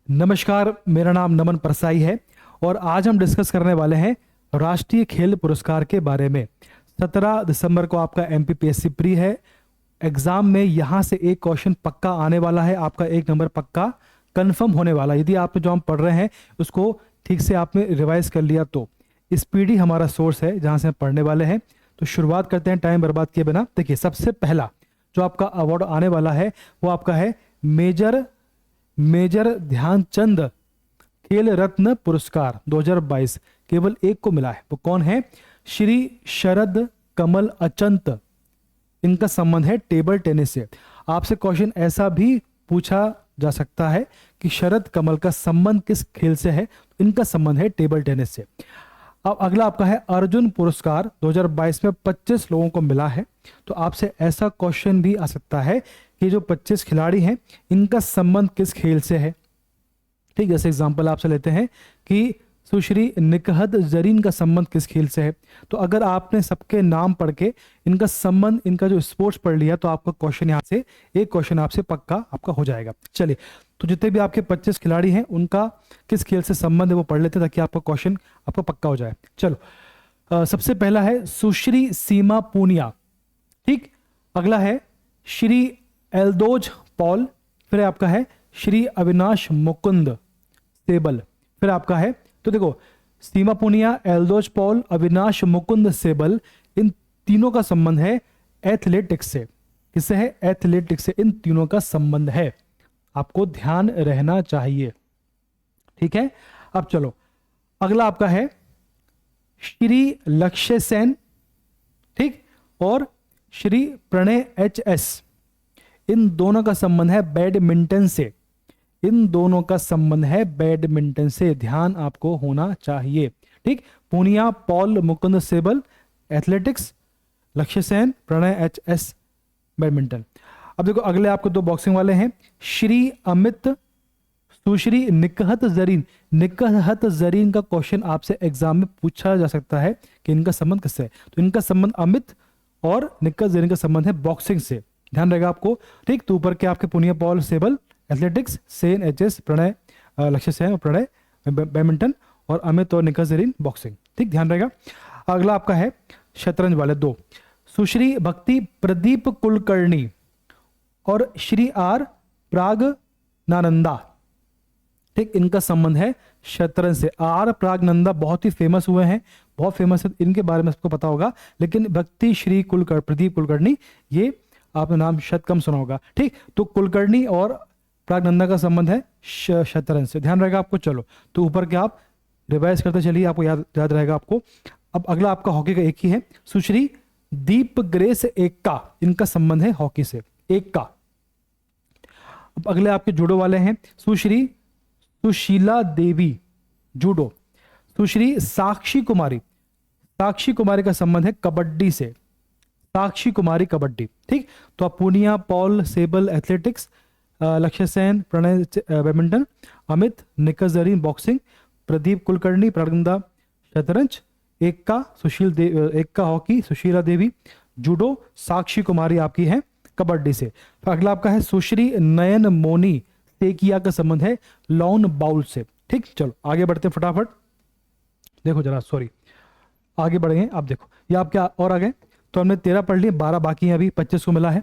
नमस्कार, मेरा नाम नमन परसाई है और आज हम डिस्कस करने वाले हैं राष्ट्रीय खेल पुरस्कार के बारे में। 17 दिसंबर को आपका एमपीपीएससी प्री है। एग्जाम में यहाँ से एक क्वेश्चन पक्का आने वाला है, आपका एक नंबर पक्का कंफर्म होने वाला है। यदि आपने जो हम पढ़ रहे हैं उसको ठीक से आपने रिवाइज कर लिया तो स्पीडी हमारा सोर्स है जहाँ से हम पढ़ने वाले हैं। तो शुरुआत करते हैं टाइम बर्बाद किए बिना। देखिए, सबसे पहला जो आपका अवार्ड आने वाला है वो आपका है मेजर ध्यानचंद खेल रत्न पुरस्कार 2022। केवल एक को मिला है, वो कौन है? श्री शरद कमल अचंत। इनका संबंध है टेबल टेनिस से। आपसे क्वेश्चन ऐसा भी पूछा जा सकता है कि शरद कमल का संबंध किस खेल से है? इनका संबंध है टेबल टेनिस से। अब अगला आपका है अर्जुन पुरस्कार 2022 में 25 लोगों को मिला है। तो आपसे ऐसा क्वेश्चन भी आ सकता है कि जो 25 खिलाड़ी हैं इनका संबंध किस खेल से है। ठीक, जैसे एग्जांपल आपसे लेते हैं कि सुश्री निकहत जरीन का संबंध किस खेल से है। तो अगर आपने सबके नाम पढ़ के इनका संबंध, इनका जो स्पोर्ट्स पढ़ लिया तो आपका क्वेश्चन यहाँ से एक क्वेश्चन आपसे पक्का आपका हो जाएगा। चलिए, तो जितने भी आपके 25 खिलाड़ी हैं उनका किस खेल से संबंध है वो पढ़ लेते हैं ताकि आपका क्वेश्चन आपका पक्का हो जाए। चलो, सबसे पहला है सुश्री सीमा पूनिया। ठीक, अगला है श्री एल्दोज पॉल। फिर आपका है श्री अविनाश मुकुंद सेबल। फिर आपका है, तो देखो, सीमा पुनिया, एल्दोज पॉल, अविनाश मुकुंद सेबल, इन तीनों का संबंध है एथलेटिक्स से। किससे है? एथलेटिक्स से इन तीनों का संबंध है। आपको ध्यान रहना चाहिए। ठीक है, अब चलो, अगला आपका है श्री लक्ष्य सेन। ठीक, और श्री प्रणय एच.एस. इन दोनों का संबंध है बैडमिंटन से। इन दोनों का संबंध है बैडमिंटन से, ध्यान आपको होना चाहिए। ठीक, पूनिया, पॉल, मुकुंद सेबल एथलेटिक्स, लक्ष्य सेन, प्रणय एच.एस. बैडमिंटन। अब देखो, अगले आपको दो बॉक्सिंग वाले हैं, श्री अमित, सुश्री निकहत जरीन। निकहत जरीन का क्वेश्चन आपसे एग्जाम में पूछा जा सकता है कि इनका संबंध किससे है। तो इनका संबंध अमित और निकहत जरीन का संबंध है बॉक्सिंग से, ध्यान रहेगा आपको। ठीक, तो ऊपर के आपके पुनिया, पॉल, सेबल एथलेटिक्स, सेन एच.एस. प्रणय, लक्ष्य सेन और प्रणय बैडमिंटन, और अमित और निकहत जरीन बॉक्सिंग। ठीक, ध्यान रहेगा। अगला आपका है शतरंज वाले दो, सुश्री भक्ति प्रदीप कुलकर्णी और श्री आर प्रागनानंदा। ठीक, इनका संबंध है शतरंज से। आर प्रागनंदा बहुत ही फेमस हुए हैं, बहुत फेमस है, इनके बारे में सबको पता होगा। लेकिन भक्ति श्री प्रदीप कुलकर्णी, ये आपने नाम शायद कम सुना होगा। ठीक, तो कुलकर्णी और प्रागनंदा का संबंध है शतरंज से, ध्यान रहेगा आपको। चलो, तो ऊपर के आप रिवाइज करते चलिए, आपको याद रहेगा आपको। अब अगला आपका हॉकी का एक ही है, सुश्री दीप ग्रेस एक्का। इनका संबंध है हॉकी से, एक्का। अब अगले आपके जूडो वाले हैं, सुश्री सुशीला देवी जूडो, सुश्री साक्षी कुमारी। साक्षी कुमारी का संबंध है कबड्डी से, साक्षी कुमारी कबड्डी। ठीक, तो आप पूनिया, पॉल, सेबल एथलेटिक्स, लक्ष्य सेन, प्रणय बैडमिंटन, अमित, निकहत जरीन बॉक्सिंग, प्रदीप कुलकर्णी प्रागनंदा शतरंज, एक्का हॉकी, सुशीला देवी जूडो, साक्षी कुमारी आपकी है कबड्डी से। तो अगला आपका है सुश्री नयन मोनी तेकिया का संबंध है लॉन बाउल से। ठीक, चलो आगे बढ़ते हैं फटाफट। देखो जरा, सॉरी, आगे बढ़ेंगे। आप देखो, ये आप क्या और आगे, तो हमने 13 पढ़ लिए, 12 बाकी हैं, अभी 25 को मिला है।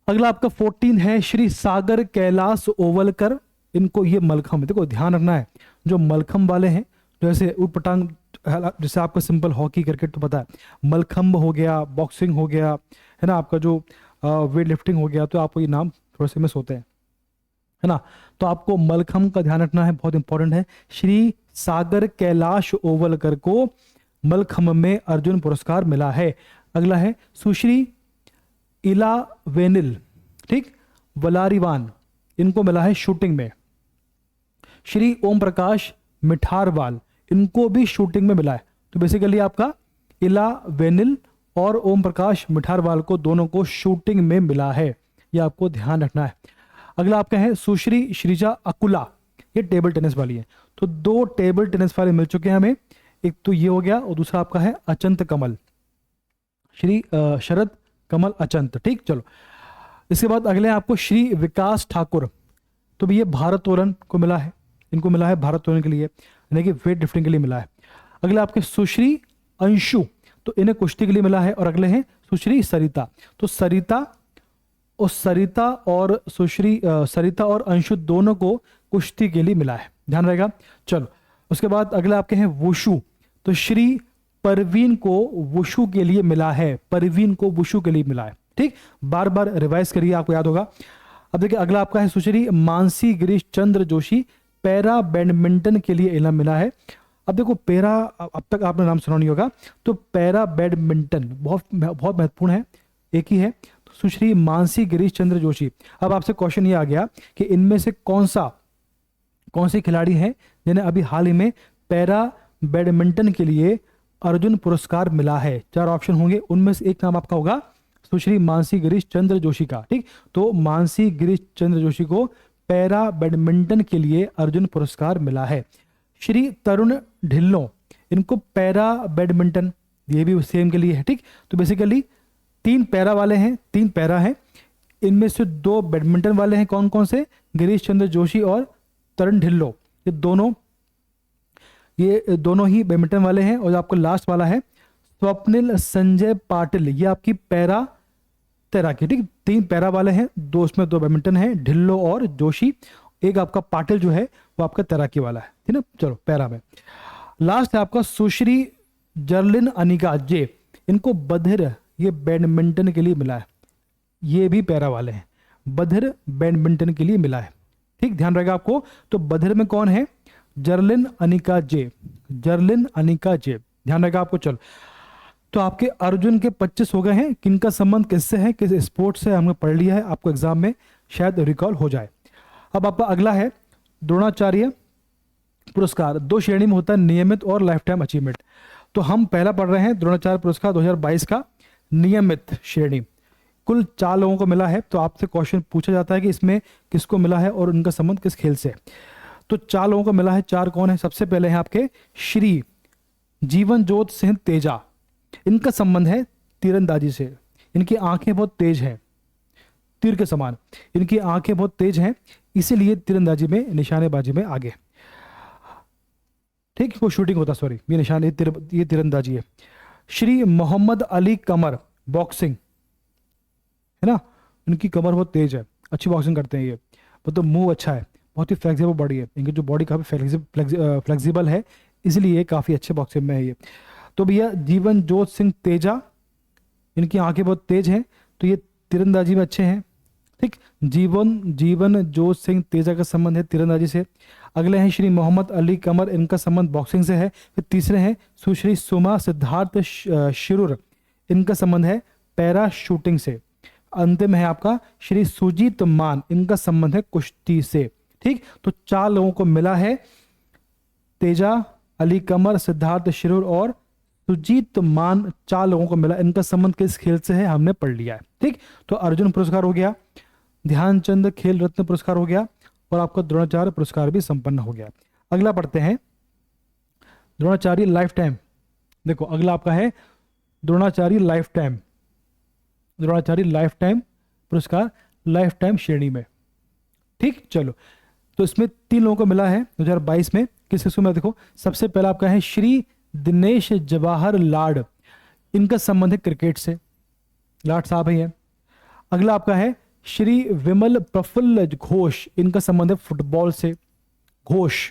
अगला आपका 14 है श्री सागर कैलाश ओवलकर। इनको, ये मलखम है, देखो ध्यान रखना है, जो मलखम वाले हैं, जैसे उठ पटांग, जैसे आपका सिंपल हॉकी क्रिकेट तो पता है, मलखम्ब हो गया, बॉक्सिंग हो गया, है ना, आपका जो वेट लिफ्टिंग हो गया, तो आपको ये नाम थोड़े से मिस होते हैं, है ना। तो आपको मलखम्ब का ध्यान रखना है, बहुत इंपॉर्टेंट है। श्री सागर कैलाश ओवलकर को मलखम्ब में अर्जुन पुरस्कार मिला है। अगला है सुश्री इला वेनिल, ठीक, वलारीवान, इनको मिला है शूटिंग में। श्री ओम प्रकाश मिठारवाल, इनको भी शूटिंग में मिला है। तो बेसिकली आपका इला वेनिल और ओम प्रकाश मिठारवाल को, दोनों को शूटिंग में मिला है, ये आपको ध्यान रखना है। अगला आपका है सुश्री श्रीजा अकुला, ये टेबल टेनिस वाली है। तो दो टेबल टेनिस वाले मिल चुके हैं हमें, एक तो ये हो गया और दूसरा आपका है अचंत कमल, श्री शरद कमल अचंत। ठीक, चलो इसके बाद अगले आपको श्री विकास ठाकुर। तो भी ये भारोत्तोलन को मिला है, इनको मिला है भारोत्तोलन के लिए, यानी कि वेट लिफ्टिंग के लिए मिला है। अगले आपके सुश्री अंशु, तो इन्हें कुश्ती के लिए मिला है। और अगले हैं सुश्री सरिता, तो सरिता और सुश्री सरिता और अंशु दोनों को कुश्ती के लिए मिला है, ध्यान रहेगा। चलो उसके बाद अगले आपके हैं वुशु, तो श्री परवीन को वुशु के लिए मिला है, परवीन को वुशु के लिए मिला है। ठीक, बार बार रिवाइज करिए, आपको याद होगा। अब देखिए अगला आपका है सुश्री मानसी गिरीश चंद्र जोशी, पैरा बैडमिंटन के लिए इनाम मिला है। अब देखो पैरा, अब तक आपने नाम सुना नहीं होगा, तो पैरा बैडमिंटन बहुत बहुत महत्वपूर्ण है, एक ही है, तो सुश्री मानसी गिरीश चंद्र जोशी। अब आपसे क्वेश्चन ये आ गया कि इनमें से कौन से खिलाड़ी हैं जिन्हें अभी हाल ही में पैरा बैडमिंटन के लिए अर्जुन पुरस्कार मिला है। 4 ऑप्शन होंगे, उनमें से एक नाम आपका होगा सुश्री मानसी गिरीश चंद्र जोशी का। ठीक, तो मानसी गिरीश चंद्र जोशी को पैरा बैडमिंटन के लिए अर्जुन पुरस्कार मिला है। श्री तरुण ढिल्लों, इनको पैरा बैडमिंटन, ये भी सेम के लिए है। ठीक, तो बेसिकली 3 पैरा वाले हैं, 3 पैरा हैं, इनमें से 2 बैडमिंटन वाले हैं। कौन कौन से? गिरीश चंद्र जोशी और तरुण ढिल्लों, ये दोनों ही बैडमिंटन वाले हैं। और आपको लास्ट वाला है स्वप्निल संजय पाटिल, ये आपकी पैरा तैराकी। ठीक, 3 पैरा वाले हैं, 2 उसमें 2 बैडमिंटन है, ढिल्लो और जोशी, एक आपका पाटिल जो है वो आपका तैराकी वाला है। ठीक ना, चलो पैरा में लास्ट है आपका सुश्री जर्लिन अनिका जे, इनको बधिर, ये बैडमिंटन के लिए मिला है, ये भी पैरा वाले हैं, बधिर बैडमिंटन के लिए मिला है। ठीक, ध्यान रहेगा आपको। तो बधिर में कौन है? जर्लिन अनिका जे, जर्लिन अनिका जे, ध्यान रहेगा आपको। चलो तो आपके अर्जुन के 25 हो गए हैं। किनका संबंध किससे है, किस स्पोर्ट से, हमने पढ़ लिया है, आपको एग्जाम में शायद रिकॉल हो जाए। अब आपका अगला है द्रोणाचार्य पुरस्कार। 2 श्रेणी में होता है, नियमित और लाइफ टाइम अचीवमेंट। तो हम पहला पढ़ रहे हैं द्रोणाचार्य पुरस्कार 2022 का नियमित श्रेणी, कुल 4 लोगों को मिला है। तो आपसे क्वेश्चन पूछा जाता है कि इसमें किसको मिला है और उनका संबंध किस खेल से। तो 4 लोगों को मिला है। 4 कौन है? सबसे पहले हैं आपके श्री जीवन जोत सिंह तेजा, इनका संबंध है तीरंदाजी से, इनकी आंखें बहुत तेज हैं, तीर के समान इनकी आंखें बहुत तेज हैं, इसीलिए तीरंदाजी में, निशानेबाजी में आगे। ठीक, वो शूटिंग होता, सॉरी, ये निशान, ये तीरंदाजी है। श्री मोहम्मद अली कमर, बॉक्सिंग है ना, इनकी कमर बहुत तेज है, अच्छी बॉक्सिंग करते हैं ये, मतलब मुंह अच्छा है, बहुत ही फ्लेक्सिबल बॉडी है, इनकी जो बॉडी काफ़ी फ्लेक्सिबल है, इसलिए काफ़ी अच्छे बॉक्सिंग में है ये। तो भैया जीवन जोत सिंह तेजा, इनकी आंखें बहुत तेज हैं, तो ये तीरंदाजी में अच्छे हैं। ठीक, जीवन जोत सिंह तेजा का संबंध है तीरंदाजी से। अगले हैं श्री मोहम्मद अली कमर, इनका संबंध बॉक्सिंग से है। फिर तीसरे हैं सुश्री सुमा सिद्धार्थ शिरूर, इनका संबंध है पैरा शूटिंग से। अंतिम है आपका श्री सुजीत मान, इनका संबंध है कुश्ती से। ठीक, तो 4 लोगों को मिला है, तेजा, अली कमर, सिद्धार्थ शिरूर और सुजीत मान, 4 लोगों को मिला। इनका संबंध किस खेल से है हमने पढ़ लिया है। ठीक, तो अर्जुन पुरस्कार हो गया, ध्यानचंद खेल रत्न पुरस्कार हो गया, और आपका द्रोणाचार्य पुरस्कार भी संपन्न हो गया। अगला पढ़ते हैं द्रोणाचार्य लाइफ टाइम। देखो अगला आपका है Dronacharya life time, Dronacharya life time पुरस्कार लाइफ टाइम श्रेणी में। ठीक, चलो तो इसमें 3 लोगों को मिला है 2022 में। किस किसको मिला? देखो सबसे पहला आपका है श्री दिनेश जवाहर लाड, इनका संबंध है क्रिकेट से, लाड साहब ही है। अगला आपका है श्री विमल प्रफुल्ल घोष, इनका संबंध है फुटबॉल से, घोष।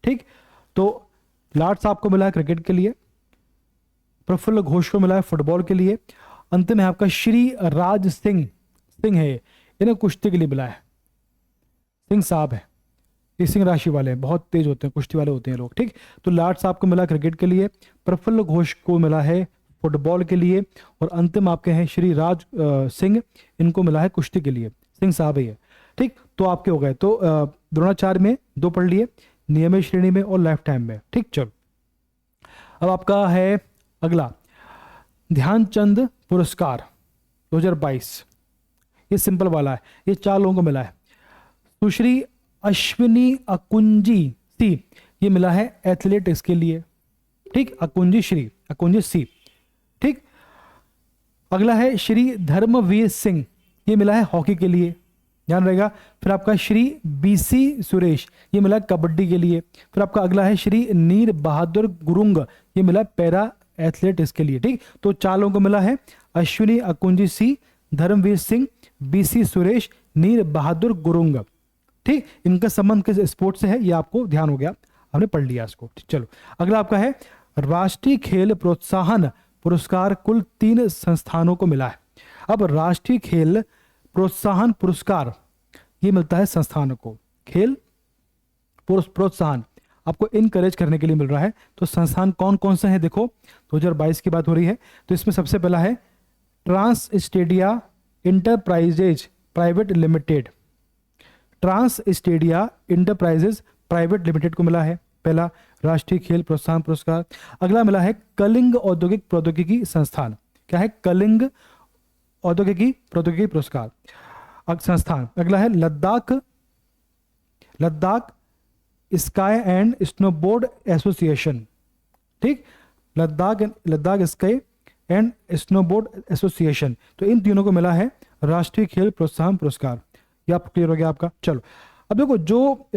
ठीक, तो लाड साहब को मिला है क्रिकेट के लिए, प्रफुल्ल घोष को मिला है फुटबॉल के लिए। अंतिम है आपका श्री राज सिंह है, इन्हें कुश्ती के लिए मिला है, सिंह साहब है, ये सिंह राशि वाले हैं, बहुत तेज होते हैं, कुश्ती वाले होते हैं लोग। ठीक, तो लाड साहब को मिला क्रिकेट के लिए, प्रफुल्ल घोष को मिला है फुटबॉल के लिए, और अंतिम आपके हैं श्री राज सिंह, इनको मिला है कुश्ती के लिए, सिंह साहब ही है। ठीक, तो आपके हो गए। तो द्रोणाचार्य में 2 पढ़ लिए, नियमित श्रेणी में और लाइफ टाइम में। ठीक, चलो अब आपका है अगला ध्यानचंद पुरस्कार 2022, ये सिंपल वाला है, ये 4 लोगों को मिला है। सुश्री अश्विनी अकुंजी सी, ये मिला है एथलेटिक्स के लिए। ठीक, अकुंजी सी। ठीक, अगला है श्री धर्मवीर सिंह, ये मिला है हॉकी के लिए। ध्यान रहेगा। फिर आपका श्री बीसी सुरेश, ये मिला कबड्डी के लिए। फिर आपका अगला है श्री नीर बहादुर गुरुंग, ये मिला पैरा एथलेट इसके लिए। ठीक, तो 4 लोगों को मिला है, अश्विनी अकुंजी सी, धर्मवीर सिंह, बीसी सुरेश, नीर बहादुर गुरुंग। ठीक, इनका संबंध किस स्पोर्ट से है ये आपको ध्यान हो गया, हमने पढ़ लिया इसको। चलो अगला आपका है राष्ट्रीय खेल प्रोत्साहन पुरस्कार कुल 3 संस्थानों को मिला है। अब राष्ट्रीय खेल प्रोत्साहन पुरस्कार ये मिलता है संस्थानों को, खेल प्रोत्साहन आपको इनकरेज करने के लिए मिल रहा है। तो संस्थान कौन कौन से हैं देखो, 2022 की बात हो रही है, तो इसमें सबसे पहला है Transstadia Enterprises Private Limited, Transstadia Enterprises Private Limited को मिला है पहला राष्ट्रीय खेल प्रोत्साहन पुरस्कार। अगला मिला है कलिंग औद्योगिक प्रौद्योगिकी संस्थान, क्या है, कलिंग औद्योगिकी प्रौद्योगिकी पुरस्कार संस्थान। अगला है Ladakh ski and snowboard association. ठीक, Ladakh ski and snowboard association, तो इन तीनों को मिला है राष्ट्रीय खेल प्रोत्साहन पुरस्कार। ये आप क्लियर हो गया आपका। चलो अब देखो, जो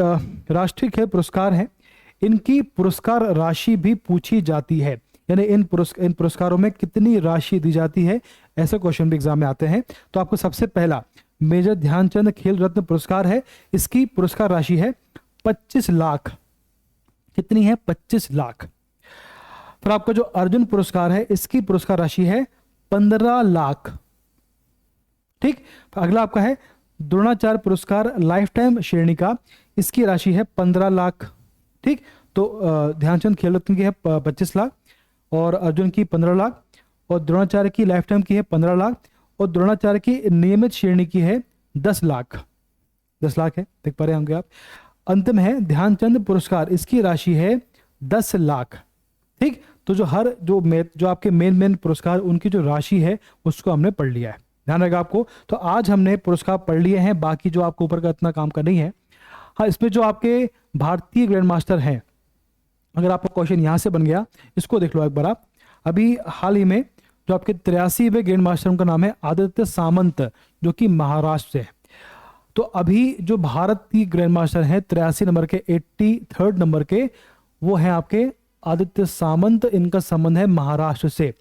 राष्ट्रीय खेल पुरस्कार हैं इनकी पुरस्कार राशि भी पूछी जाती है, यानी इन पुरस्कारों में कितनी राशि दी जाती है, ऐसे क्वेश्चन भी एग्जाम में आते हैं। तो आपको सबसे पहला मेजर ध्यानचंद खेल रत्न पुरस्कार है, इसकी पुरस्कार राशि है 25 लाख। कितनी है, 25 लाख। फिर आपका जो अर्जुन पुरस्कार है इसकी पुरस्कार राशि है 15 लाख। ठीक, अगला आपका है द्रोणाचार्य पुरस्कार लाइफ टाइम श्रेणी का, इसकी राशि है 15 लाख। ठीक, तो ध्यानचंद खेल रत्न की है 25 लाख और अर्जुन की 15 लाख और द्रोणाचार्य की लाइफ टाइम की है 15 लाख और द्रोणाचार्य की नियमित श्रेणी की है 10 लाख। 10 लाख है, देख पा रहे होंगे आप। अंतिम है ध्यानचंद पुरस्कार, इसकी राशि है 10 लाख। ठीक, तो जो आपके मेन पुरस्कार उनकी जो राशि है उसको हमने पढ़ लिया है, ध्यान रखा आपको। तो आज हमने पुरस्कार पढ़ लिए हैं, बाकी जो आपको ऊपर का इतना काम का नहीं है। हाँ, इसमें जो आपके भारतीय ग्रैंड मास्टर हैं, अगर आपका क्वेश्चन यहाँ से बन गया, इसको देख लो एक बार आप। अभी हाल ही में जो आपके 83वें ग्रैंड मास्टर, उनका नाम है आदित्य सामंत, जो कि महाराष्ट्र से है। तो अभी जो भारत की ग्रैंड मास्टर हैं 83 नंबर के, 83rd नंबर के, वो हैं आपके आदित्य सामंत, इनका संबंध है महाराष्ट्र से।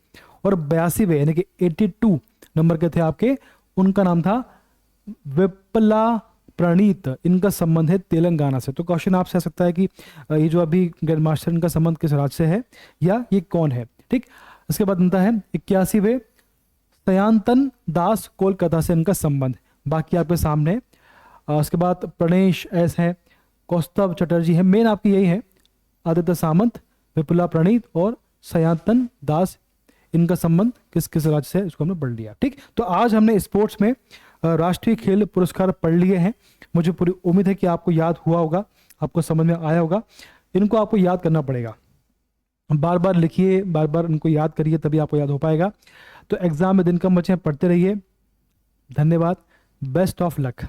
और 82वें यानी कि 82 नंबर के थे आपके, उनका नाम था विप्ला प्रणीत, इनका संबंध है तेलंगाना से। तो क्वेश्चन आपसे आ सकता है कि ये जो अभी ग्रैंड मास्टर इनका संबंध किस राज्य से है या ये कौन है। ठीक, इसके बाद बनता है 81वें सयांतन दास कोलकाता से इनका संबंध, बाकी आपके सामने। उसके बाद प्रणेश एस है, कौस्तव चटर्जी है, मेन आपकी यही है, आदित्य सामंत, विपुला प्रणीत और सयांतन दास, इनका संबंध किस किस राज्य से है इसको हमने पढ़ लिया। ठीक, तो आज हमने स्पोर्ट्स में राष्ट्रीय खेल पुरस्कार पढ़ लिए हैं। मुझे पूरी उम्मीद है कि आपको याद हुआ होगा, आपको समझ में आया होगा। इनको आपको याद करना पड़ेगा, बार बार लिखिए, बार बार इनको याद करिए, तभी आपको याद हो पाएगा। तो एग्जाम में दिन कम बचे हैं, पढ़ते रहिए। धन्यवाद, बेस्ट ऑफ लक।